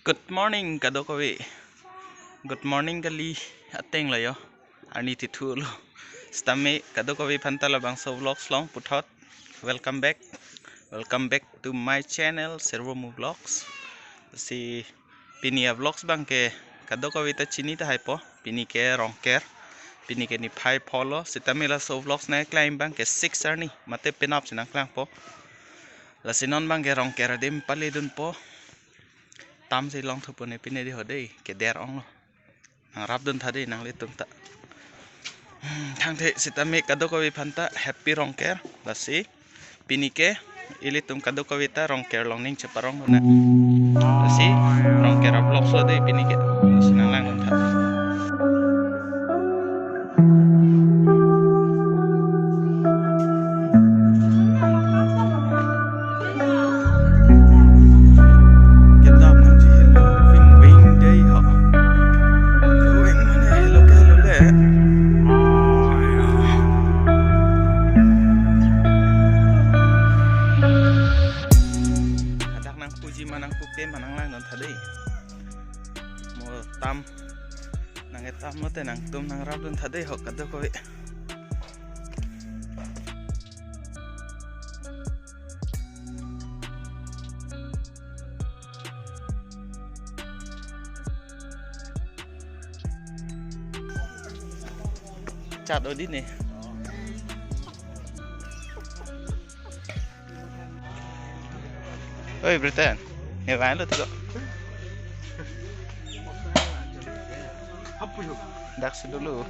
Good morning kadokawi. Good morning kali ateng layo. Ani titulu. Stami kadokawi pantala bang so vlogs long putot. Welcome back. Welcome back to my channel Sirvomu Vlogs. Si pinia vlogs bang ke kadokawi ta chini ta hypo. Pini ke Rongker. Pini ke ni pai polo. Sitamila so vlogs na climb bang ke 6 arni. Mate pinap sinang klang po. La sinon bang ke Rongker adim palidun po. Tam si long thupu ne pine di hodei ke der ong lo nang rap dun thadi nang litum ta thang the sitami kadokawi phanta happy Rongker lasi pini ke ilitum kadokawi ta Rongker long ning cheparong na lasi Rongker vlog so dei pini ke sinang lang dun tha manang pupe manang lang don thadei mo tam nang etam mo te nang tum nang rap don thadei hok kadokawi chat odi ne oi Britain ni vain lo tigo dak dulu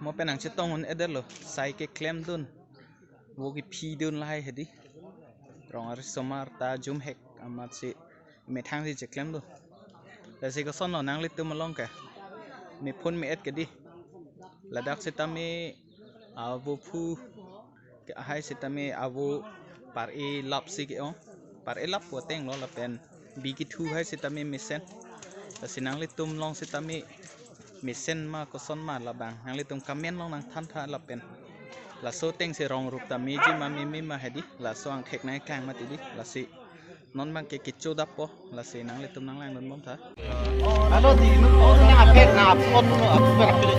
mo penang chetong on eder lo sai ke claim dun wo ki phi dun lai hedi rongar somar ta jum hek amat si me thang si che claim do la si ko son no nang litum long ka me phun me et ke di ladak sitami avu phu ke hai sitami avu par e lap si ke on par e lap po teng lo la pen bi ki thu hai sitami misen la sinang litum long sitami misen ma ko son ma la bang nang litum kamen long nang than tha la pen la so teng se rong rup ta mi ji ma mi ma hedi la so ang thek nai kang ma ti di la si non bang ke kichu dap po la si nang litum nang lang don bom tha alo di nu ko na apet na apon no apper kile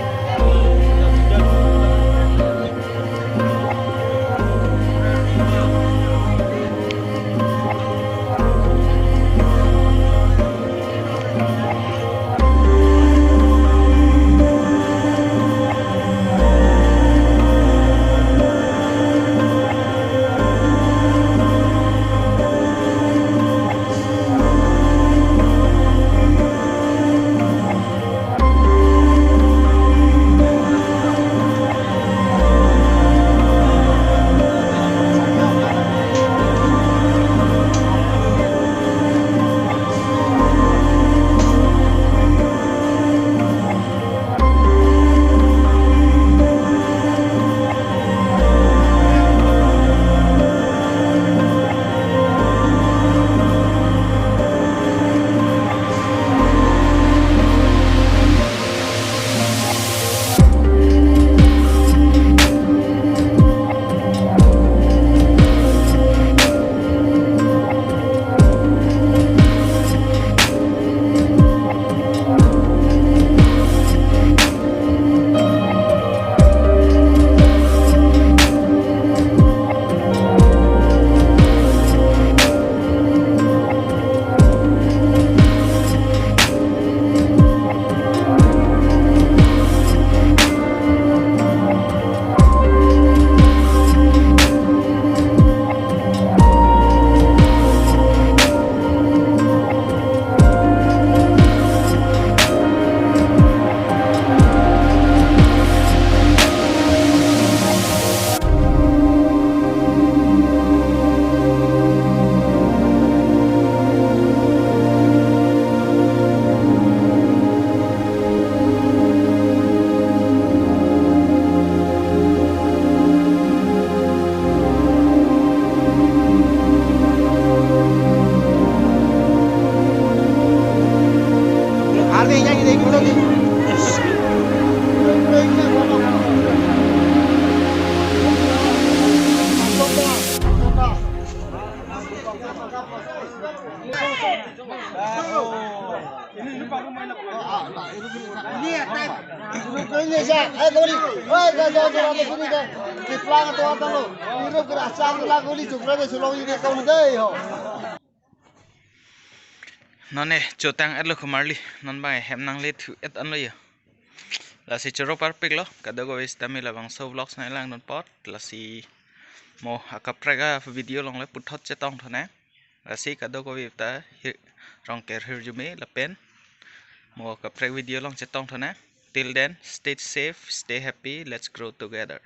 Ini atas. Ini saya. Goli. Wah, jauh ini dah. Di pelang tu apa lo? Ini kerasa lah goli cukra deh sulung ini kau deh ho. None chotang at lo kumarli non bang hem nang le thu at an lo ya la si choro par pik lo kada go is tamil labang so vlogs na lang non pot la si mo akapraga video long le puthot chetong thona la si kada go ta Rongker hirjume la pen mo akaprag video long chetong thona till then stay safe stay happy let's grow together.